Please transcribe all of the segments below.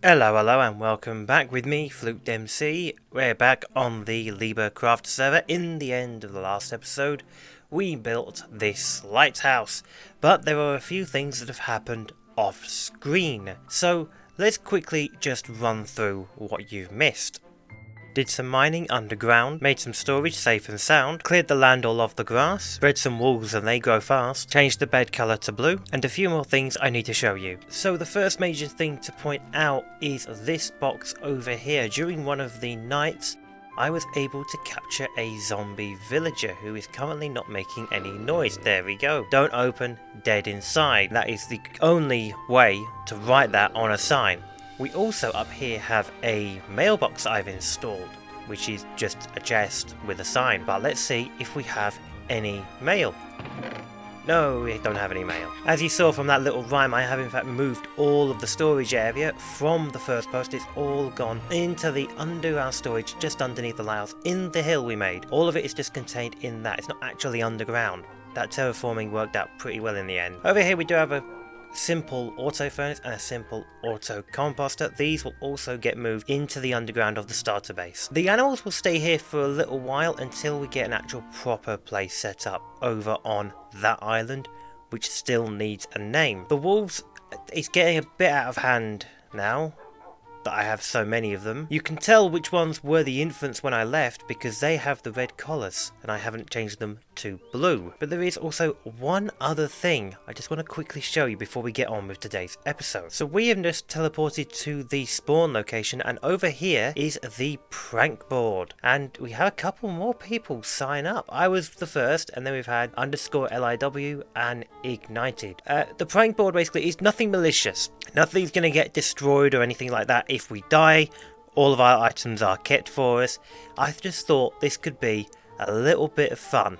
Hello and welcome back with me, fLukedMC. We're back on the LiberCraft server. In the end of the last episode, we built this lighthouse, but there are a few things that have happened off screen. So let's quickly just run through what you've missed. Did some mining underground, made some storage safe and sound, cleared the land all of the grass, bred some wolves and they grow fast, changed the bed colour to blue, and a few more things I need to show you. So the first major thing to point out is this box over here. During one of the nights, I was able to capture a zombie villager who is currently not making any noise. There we go. Don't open, dead inside. That is the only way to write that on a sign. We also up here have a mailbox I've installed, which is just a chest with a sign. But let's see if we have any mail. No, we don't have any mail. As you saw from that little rhyme, I have in fact moved all of the storage area from the first post. It's all gone into the underground storage just underneath the lighthouse in the hill we made. All of it is just contained in that. It's not actually underground. That terraforming worked out pretty well in the end. Over here we do have a simple auto furnace and a simple auto composter. These will also get moved into the underground of the starter base. The animals will stay here for a little while until we get an actual proper place set up over on that island, which still needs a name. The wolves, it's getting a bit out of hand now that I have so many of them. You can tell which ones were the infants when I left because they have the red collars and I haven't changed them to blue. But there is also one other thing I just want to quickly show you before we get on with today's episode. So we have just teleported to the spawn location and over here is the prank board. And we have a couple more people sign up. I was the first and then we've had _LIW and Ignited. The prank board basically is nothing malicious. Nothing's going to get destroyed or anything like that. If we die, all of our items are kept for us. I just thought this could be a little bit of fun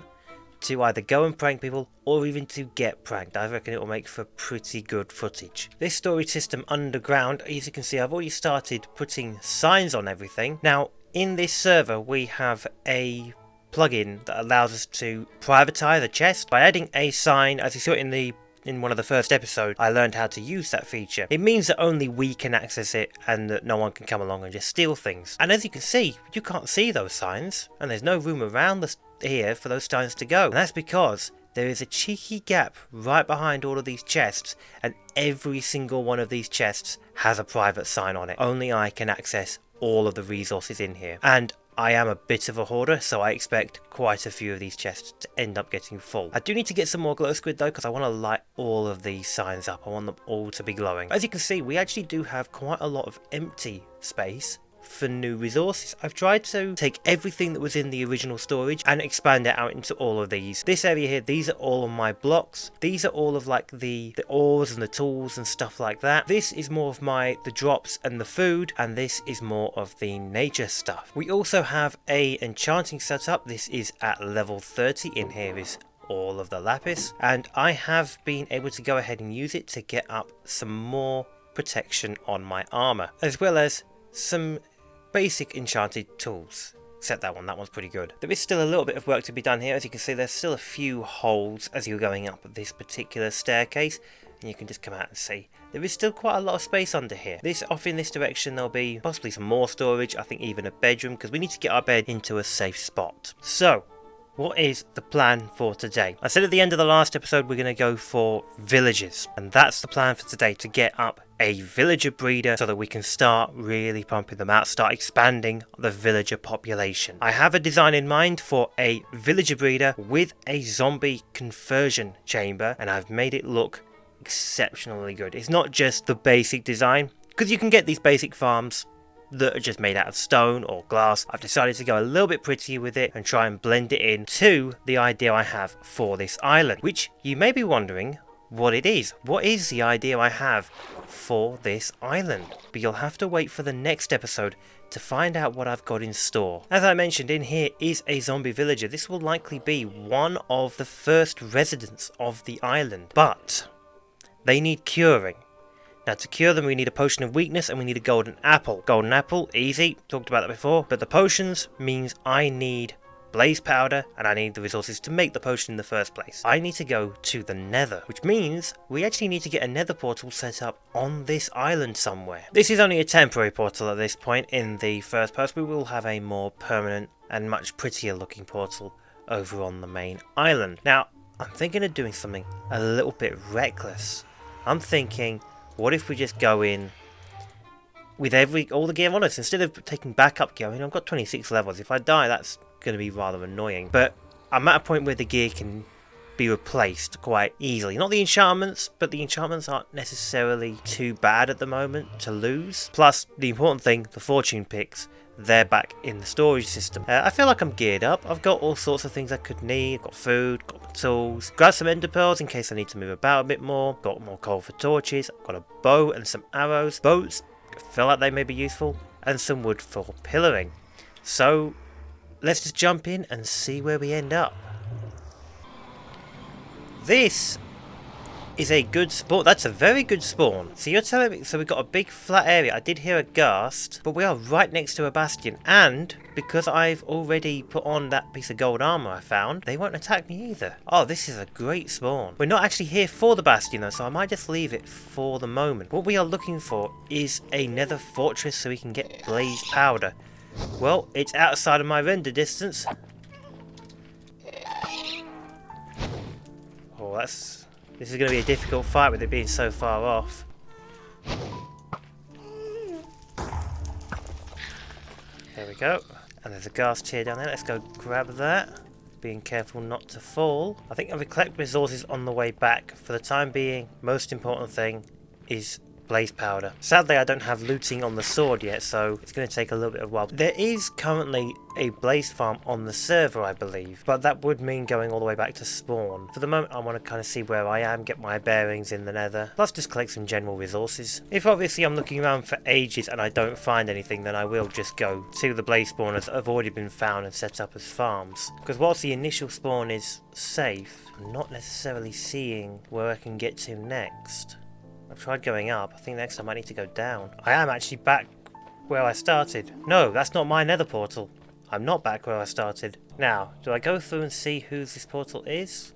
to either go and prank people or even to get pranked. I reckon it will make for pretty good footage. This storage system underground, as you can see, I've already started putting signs on everything. Now, in this server, we have a plugin that allows us to privatize a chest by adding a sign. As you saw in one of the first episodes, I learned how to use that feature. It means that only we can access it and that no one can come along and just steal things. And as you can see, you can't see those signs and there's no room around here for those signs to go. And that's because there is a cheeky gap right behind all of these chests and every single one of these chests has a private sign on it. Only I can access all of the resources in here. And I am a bit of a hoarder, so I expect quite a few of these chests to end up getting full. I do need to get some more glow squid though, because I want to light all of these signs up. I want them all to be glowing. As you can see, we actually do have quite a lot of empty space for new resources. I've tried to take everything that was in the original storage and expand it out into all of these. This area here, these are all of my blocks. These are all of like the ores and the tools and stuff like that. This is more of the drops and the food, and this is more of the nature stuff. We also have a enchanting setup. This is at level 30. In here is all of the lapis, and I have been able to go ahead and use it to get up some more protection on my armor, as well as some basic enchanted tools. Except that one's pretty good. There is still a little bit of work to be done here. As you can see, there's still a few holes as you're going up this particular staircase, and you can just come out and see there is still quite a lot of space under here. Off in this direction there'll be possibly some more storage, I think even a bedroom, because we need to get our bed into a safe spot. So what is the plan for today? I said at the end of the last episode we're going to go for villagers, and that's the plan for today, to get up a villager breeder so that we can start really pumping them out, start expanding the villager population. I have a design in mind for a villager breeder with a zombie conversion chamber, and I've made it look exceptionally good. It's not just the basic design, because you can get these basic farms that are just made out of stone or glass. I've decided to go a little bit prettier with it and try and blend it in to the idea I have for this island, which you may be wondering what it is. What is the idea I have for this island? But you'll have to wait for the next episode to find out what I've got in store. As I mentioned, in here is a zombie villager. This will likely be one of the first residents of the island, but they need curing. Now, to cure them, we need a potion of weakness and we need a golden apple. Golden apple, easy, talked about that before, but the potions means I need blaze powder, and I need the resources to make the potion in the first place. I need to go to the nether, which means we actually need to get a nether portal set up on this island somewhere. This is only a temporary portal at this point in the first post. We will have a more permanent and much prettier looking portal over on the main island. Now, I'm thinking of doing something a little bit reckless. I'm thinking, what if we just go in with all the gear on us instead of taking backup gear? I mean, I've got 26 levels. If I die, that's going to be rather annoying. But I'm at a point where the gear can be replaced quite easily. Not the enchantments, but the enchantments aren't necessarily too bad at the moment to lose. Plus, the important thing, the fortune picks, they're back in the storage system. I feel like I'm geared up. I've got all sorts of things I could need. I've got food, got tools, grab some ender pearls in case I need to move about a bit more, got more coal for torches, I've got a bow and some arrows. Boats, I feel like they may be useful, and some wood for pillaring. So let's just jump in and see where we end up. This is a good spawn. That's a very good spawn. So you're telling me, so we've got a big flat area. I did hear a ghast, but we are right next to a bastion. And because I've already put on that piece of gold armor I found, they won't attack me either. Oh, this is a great spawn. We're not actually here for the bastion though, so I might just leave it for the moment. What we are looking for is a nether fortress so we can get blaze powder. Well, it's outside of my render distance. Oh, this is going to be a difficult fight with it being so far off. There we go. And there's a ghast tier down there. Let's go grab that. Being careful not to fall. I think I'll collect resources on the way back. For the time being, most important thing is blaze powder. Sadly, I don't have looting on the sword yet, so it's going to take a little bit of a while. There is currently a blaze farm on the server, I believe, but that would mean going all the way back to spawn. For the moment, I want to kind of see where I am, get my bearings in the nether, plus just collect some general resources. If obviously I'm looking around for ages and I don't find anything, then I will just go to the blaze spawners that have already been found and set up as farms. Because whilst the initial spawn is safe, I'm not necessarily seeing where I can get to next. I've tried going up. I think next time I need to go down. I am actually back where I started. No, that's not my nether portal. I'm not back where I started. Now, do I go through and see whose this portal is?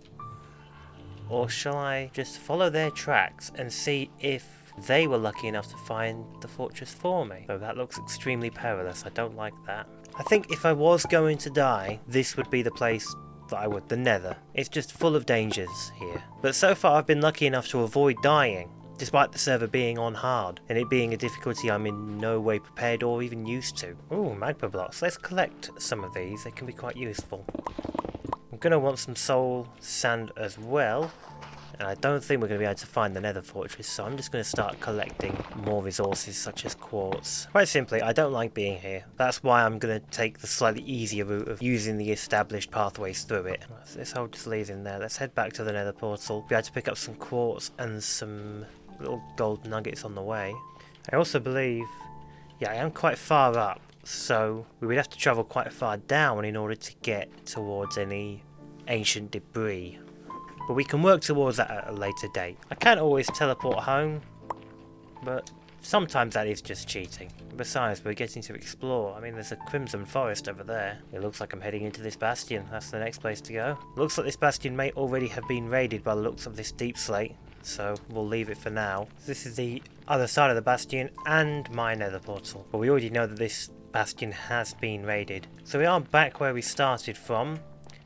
Or shall I just follow their tracks and see if they were lucky enough to find the fortress for me? So that looks extremely perilous. I don't like that. I think if I was going to die, this would be the place that I would. The nether. It's just full of dangers here. But so far I've been lucky enough to avoid dying, despite the server being on hard, and it being a difficulty I'm in no way prepared or even used to. Ooh, magma blocks. Let's collect some of these, they can be quite useful. I'm going to want some soul sand as well, and I don't think we're going to be able to find the nether fortress, so I'm just going to start collecting more resources such as quartz. Quite simply, I don't like being here. That's why I'm going to take the slightly easier route of using the established pathways through it. This hole just leads in there. Let's head back to the nether portal. Be able to pick up some quartz and some little gold nuggets on the way. I also believe, yeah, I am quite far up, so we would have to travel quite far down in order to get towards any ancient debris. But we can work towards that at a later date. I can't always teleport home, but sometimes that is just cheating. Besides, we're getting to explore. I mean, there's a crimson forest over there. It looks like I'm heading into this bastion. That's the next place to go. Looks like this bastion may already have been raided by the looks of this deep slate, so we'll leave it for now. This is the other side of the bastion and my nether portal. But we already know that this bastion has been raided. So we are back where we started from.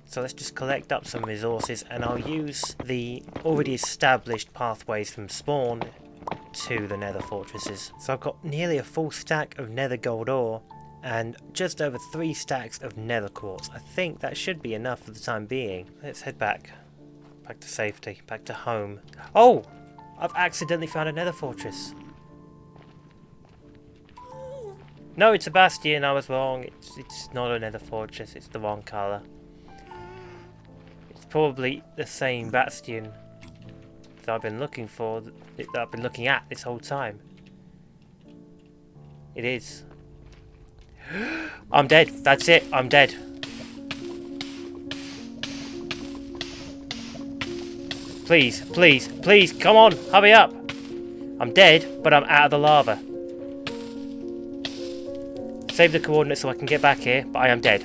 So let's just collect up some resources, and I'll use the already established pathways from spawn to the nether fortresses. So I've got nearly a full stack of nether gold ore and just over 3 stacks of nether quartz. I think that should be enough for the time being. Let's head back. Back to safety, back to home. Oh! I've accidentally found a nether fortress. No, it's a bastion, I was wrong. It's not a nether fortress, it's the wrong colour. It's probably the same bastion that I've been looking for, that I've been looking at this whole time. It is. I'm dead, that's it, I'm dead. Please, please, please, come on, hurry up. I'm dead, but I'm out of the lava. Save the coordinates so I can get back here, but I am dead.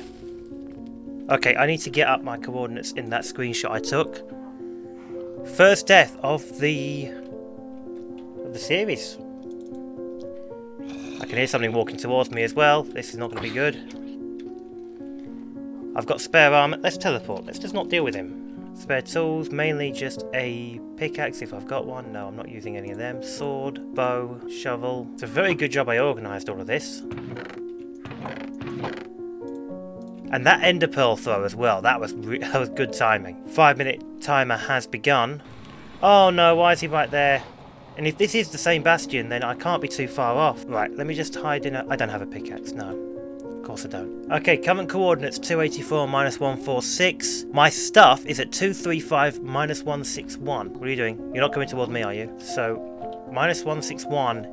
Okay, I need to get up my coordinates in that screenshot I took. First death of the series. I can hear something walking towards me as well. This is not going to be good. I've got spare armor. Let's teleport. Let's just not deal with him. Spare tools, mainly just a pickaxe if I've got one. No, I'm not using any of them. Sword, bow, shovel. It's a very good job I organised all of this. And that ender pearl throw as well. That was good timing. 5-minute timer has begun. Oh no, why is he right there? And if this is the same bastion, then I can't be too far off. Right, let me just hide in a... I don't have a pickaxe, no. Of course I don't. Okay, current coordinates 284 minus 146. My stuff is at 235 minus 161. What are you doing? You're not coming towards me, are you? So, minus 161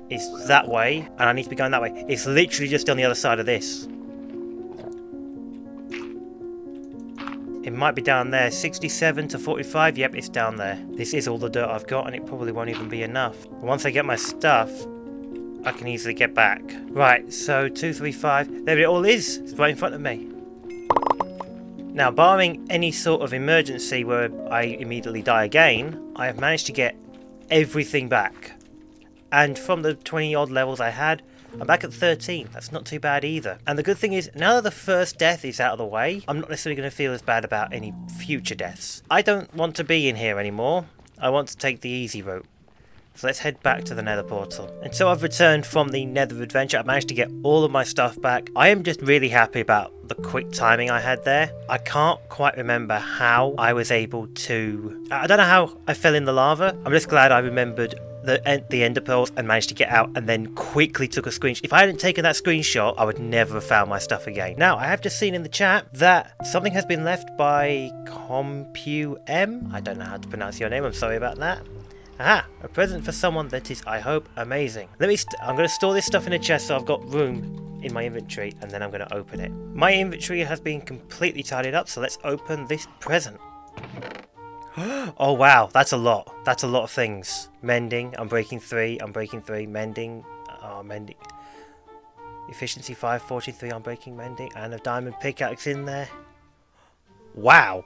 is that way, and I need to be going that way. It's literally just on the other side of this. It might be down there. 67 to 45. Yep, it's down there. This is all the dirt I've got, and it probably won't even be enough. Once I get my stuff, I can easily get back. Right, so 235. There it all is. It's right in front of me. Now, barring any sort of emergency where I immediately die again, I have managed to get everything back. And from the 20 odd levels I had, I'm back at 13. That's not too bad either. And the good thing is, now that the first death is out of the way, I'm not necessarily going to feel as bad about any future deaths. I don't want to be in here anymore. I want to take the easy route. So let's head back to the nether portal. And so I've returned from the nether adventure. I've managed to get all of my stuff back. I am just really happy about the quick timing I had there. I can't quite remember how I was able to... I don't know how I fell in the lava. I'm just glad I remembered the ender pearls and managed to get out and then quickly took a screenshot. If I hadn't taken that screenshot, I would never have found my stuff again. Now, I have just seen in the chat that something has been left by CompuM. I don't know how to pronounce your name. I'm sorry about that. Aha, a present for someone that is, I hope, amazing. I'm going to store this stuff in a chest so I've got room in my inventory, and then I'm going to open it. My inventory has been completely tidied up, so let's open this present. Oh wow, that's a lot. That's a lot of things. Mending, I'm breaking 3, mending, mending. Efficiency 5, 43, I'm breaking, mending, and a diamond pickaxe in there. Wow.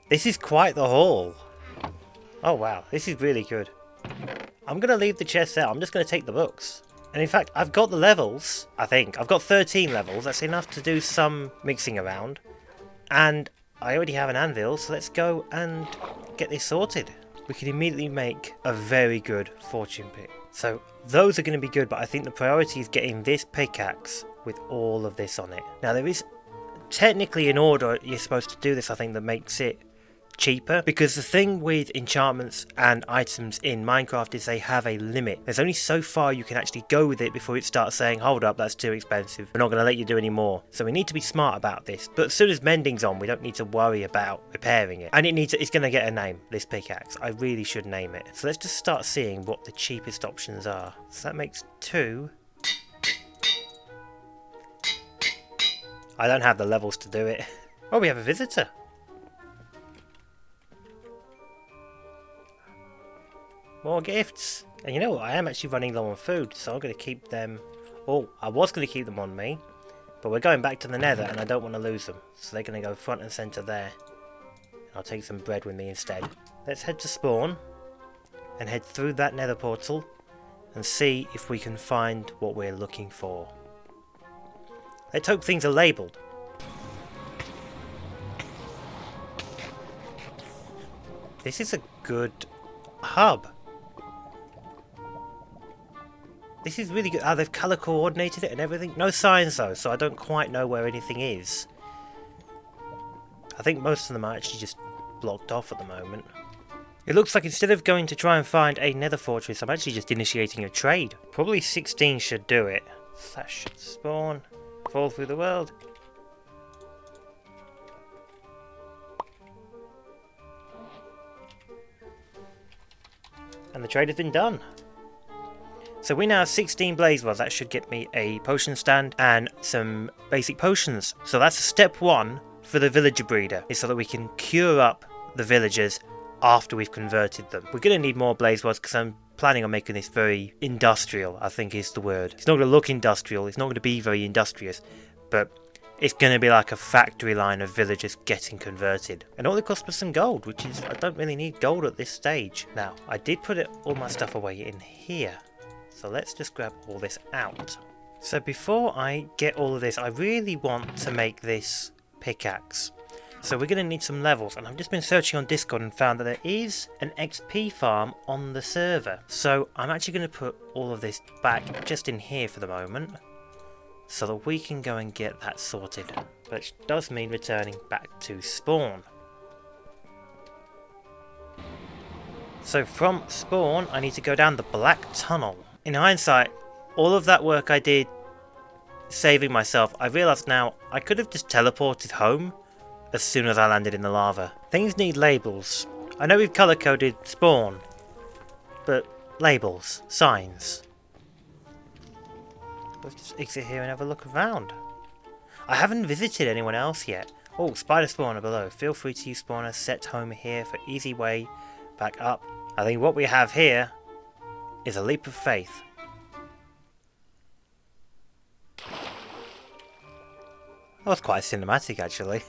This is quite the haul. Oh wow, this is really good. I'm going to leave the chests out, I'm just going to take the books. And in fact, I've got the levels, I think. I've got 13 levels, that's enough to do some mixing around. And I already have an anvil, so let's go and get this sorted. We can immediately make a very good fortune pick. So those are going to be good, but I think the priority is getting this pickaxe with all of this on it. Now there is technically an order you're supposed to do this, I think, that makes it cheaper, because the thing with enchantments and items in Minecraft is they have a limit. There's only so far you can actually go with it before it starts saying, hold up, that's too expensive, we're not going to let you do any more. So we need to be smart about this, but as soon as mending's on, we don't need to worry about repairing it. And it's going to get a name, this pickaxe. I really should name it. So let's just start seeing what the cheapest options are. So that makes 2. I don't have the levels to do it. Oh, we have a visitor. More gifts. And you know what? I am actually running low on food, so I'm going to keep them... Oh, I was going to keep them on me, but we're going back to the nether and I don't want to lose them. So they're going to go front and centre there. I'll take some bread with me instead. Let's head to spawn and head through that nether portal and see if we can find what we're looking for. Let's hope things are labelled. This is a good hub. This is really good. Oh, they've colour coordinated it and everything. No signs though, so I don't quite know where anything is. I think most of them are actually just blocked off at the moment. It looks like instead of going to try and find a nether fortress, I'm actually just initiating a trade. Probably 16 should do it. That should spawn. Fall through the world. And the trade has been done. So we now have 16 blaze rods. That should get me a potion stand and some basic potions. So that's step 1 for the villager breeder, is so that we can cure up the villagers after we've converted them. We're going to need more blaze rods because I'm planning on making this very industrial, I think is the word. It's not going to look industrial, it's not going to be very industrious, but it's going to be like a factory line of villagers getting converted. And all it costs was some gold, which is, I don't really need gold at this stage. Now, I did put all my stuff away in here. So let's just grab all this out. So before I get all of this, I really want to make this pickaxe. So we're going to need some levels, and I've just been searching on Discord and found that there is an XP farm on the server. So I'm actually going to put all of this back just in here for the moment, so that we can go and get that sorted. Which does mean returning back to spawn. So from spawn, I need to go down the black tunnel. In hindsight, all of that work I did saving myself, I realised now I could have just teleported home as soon as I landed in the lava. Things need labels. I know we've colour coded spawn, but labels, signs. Let's just exit here and have a look around. I haven't visited anyone else yet. Oh, spider spawner below. Feel free to use spawner set home here for easy way back up. I think what we have here is a leap of faith. That was quite cinematic actually.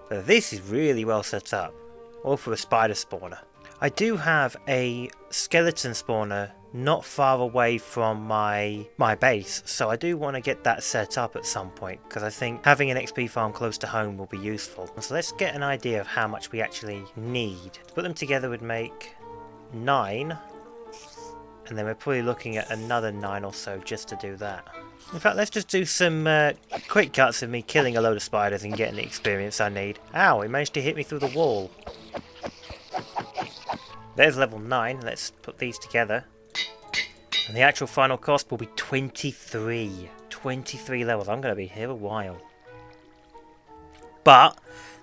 But this is really well set up. All for a spider spawner. I do have a skeleton spawner not far away from my base, so I do want to get that set up at some point, because I think having an XP farm close to home will be useful. So let's get an idea of how much we actually need. To put them together would make 9, and then we're probably looking at another 9 or so just to do that. In fact, let's just do some quick cuts of me killing a load of spiders and getting the experience I need. Ow, it managed to hit me through the wall. There's level 9, let's put these together. And the actual final cost will be 23. 23 levels, I'm going to be here a while. But,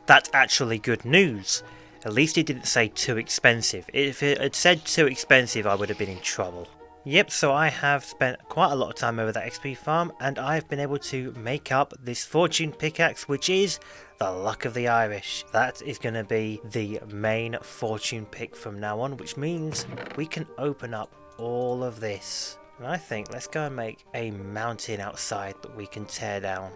that's actually good news. At least it didn't say too expensive. If it had said too expensive, I would have been in trouble. Yep, so I have spent quite a lot of time over that XP farm, and I've been able to make up this fortune pickaxe, which is the luck of the Irish. That is going to be the main fortune pick from now on, which means we can open up all of this. And I think let's go and make a mountain outside that we can tear down.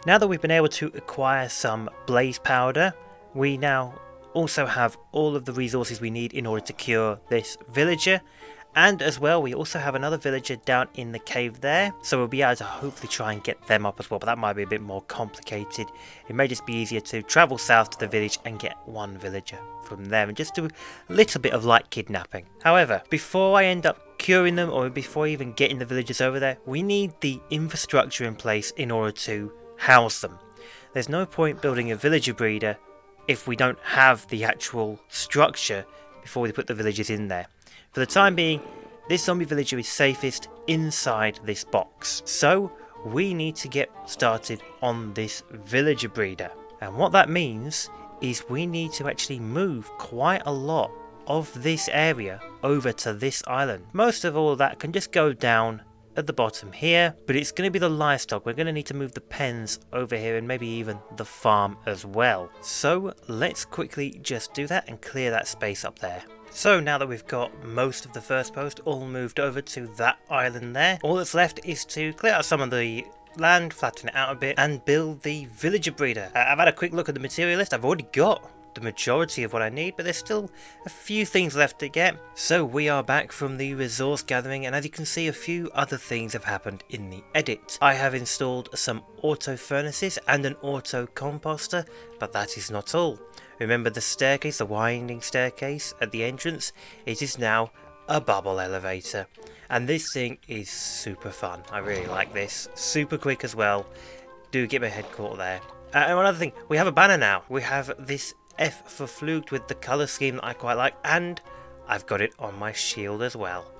Now that we've been able to acquire some blaze powder, we now also have all of the resources we need in order to cure this villager. And as well, we also have another villager down in the cave there, so we'll be able to hopefully try and get them up as well, but that might be a bit more complicated. It may just be easier to travel south to the village and get one villager from there and just do a little bit of light kidnapping. However, before I end up curing them, or before even getting the villagers over there, we need the infrastructure in place in order to house them. There's no point building a villager breeder if we don't have the actual structure before we put the villagers in there. For the time being, this zombie villager is safest inside this box. So we need to get started on this villager breeder. And what that means is we need to actually move quite a lot of this area over to this island. Most of all of that can just go down at the bottom here, but it's going to be the livestock. We're going to need to move the pens over here and maybe even the farm as well. So let's quickly just do that and clear that space up there. So now that we've got most of the first post all moved over to that island there, all that's left is to clear out some of the land, flatten it out a bit, and build the villager breeder. I've had a quick look at the material list. I've already got the majority of what I need, but there's still a few things left to get. So we are back from the resource gathering, and as you can see, a few other things have happened in the edit. I have installed some auto furnaces and an auto composter, but that is not all. Remember the staircase, the winding staircase at the entrance? It is now a bubble elevator, and this thing is super fun. I really like this. Super quick as well. Do get my head caught there. And one other thing, we have a banner now. We have this F for Fluked with the colour scheme that I quite like, and I've got it on my shield as well.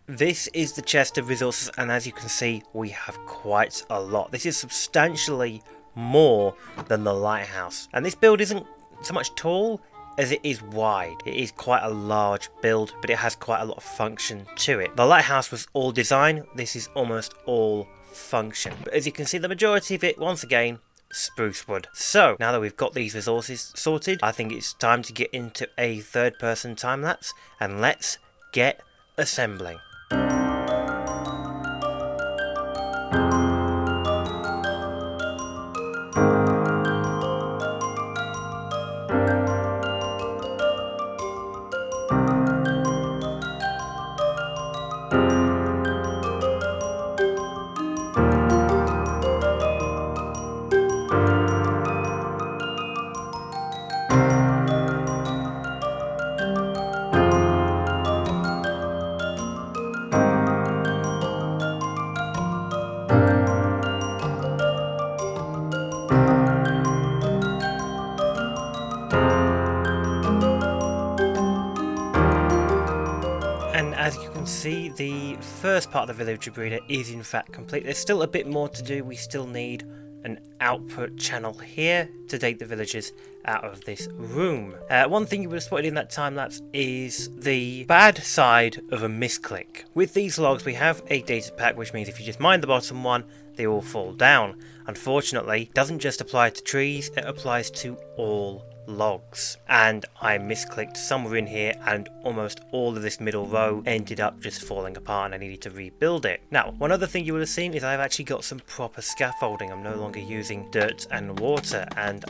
This is the chest of resources, and as you can see, we have quite a lot. This is substantially more than the lighthouse, and this build isn't so much tall as it is wide. It is quite a large build, but it has quite a lot of function to it. The lighthouse was all design, this is almost all function. But as you can see, the majority of it, once again, spruce wood. So now that we've got these resources sorted, I think it's time to get into a third-person time-lapse, and let's get assembling. And as you can see, the first part of the villager breeder is in fact complete. There's still a bit more to do. We still need an output channel here to take the villagers out of this room. One thing you would have spotted in that time lapse is the bad side of a misclick. With these logs we have a data pack, which means if you just mine the bottom one, they all fall down. Unfortunately, it doesn't just apply to trees, it applies to all logs, and I misclicked somewhere in here and almost all of this middle row ended up just falling apart and I needed to rebuild it. Now, one other thing you would have seen is I've actually got some proper scaffolding. I'm no longer using dirt and water, and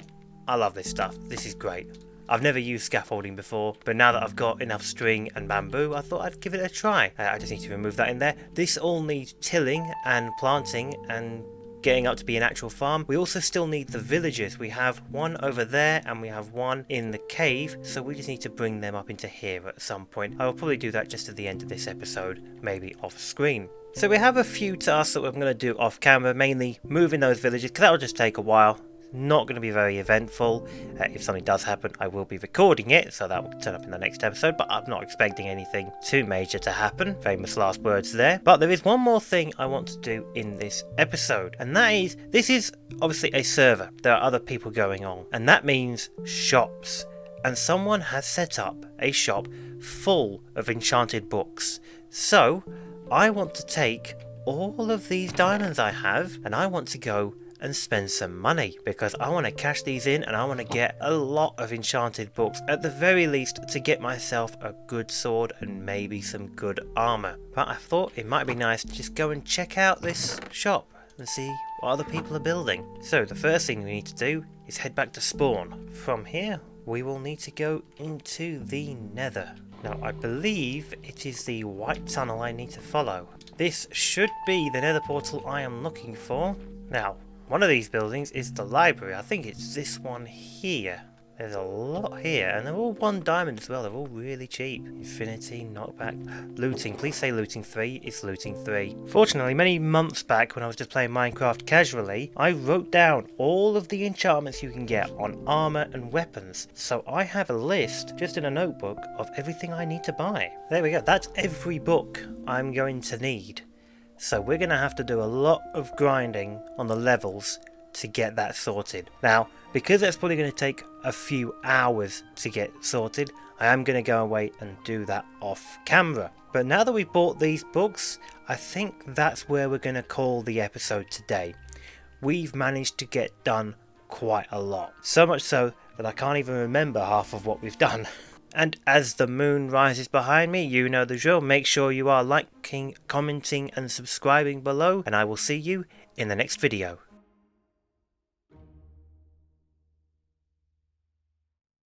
I love this stuff. This is great. I've never used scaffolding before, but now that I've got enough string and bamboo, I thought I'd give it a try. I just need to remove that in there. This all needs tilling and planting and getting up to be an actual farm. We also still need the villagers. We have one over there and we have one in the cave, so we just need to bring them up into here at some point. I will probably do that just at the end of this episode, maybe off screen. So we have a few tasks that I'm going to do off camera, mainly moving those villagers, because that will just take a while. Not going to be very eventful. If something does happen, I will be recording it, so that will turn up in the next episode, but I'm not expecting anything too major to happen. Famous last words there. But there is one more thing I want to do in this episode, and that is, this is obviously a server. There are other people going on, and that means shops. And someone has set up a shop full of enchanted books. So I want to take all of these diamonds I have, and I want to go and spend some money, because I want to cash these in and I want to get a lot of enchanted books, at the very least to get myself a good sword and maybe some good armor. But I thought it might be nice to just go and check out this shop and see what other people are building. So the first thing we need to do is head back to spawn. From here we will need to go into the nether. Now I believe it is the white tunnel I need to follow. This should be the nether portal I am looking for. Now, one of these buildings is the library. I think it's this one here. There's a lot here, and they're all 1 diamond as well. They're all really cheap. Infinity, knockback, looting. Please say looting 3. It's looting 3. Fortunately, many months back when I was just playing Minecraft casually, I wrote down all of the enchantments you can get on armor and weapons. So I have a list, just in a notebook, of everything I need to buy. There we go. That's every book I'm going to need. So we're going to have to do a lot of grinding on the levels to get that sorted. Now, because that's probably going to take a few hours to get sorted, I am going to go away and do that off camera. But now that we've bought these books, I think that's where we're going to call the episode today. We've managed to get done quite a lot. So much so that I can't even remember half of what we've done. And as the moon rises behind me, you know the drill. Make sure you are liking, commenting and subscribing below, and I will see you in the next video.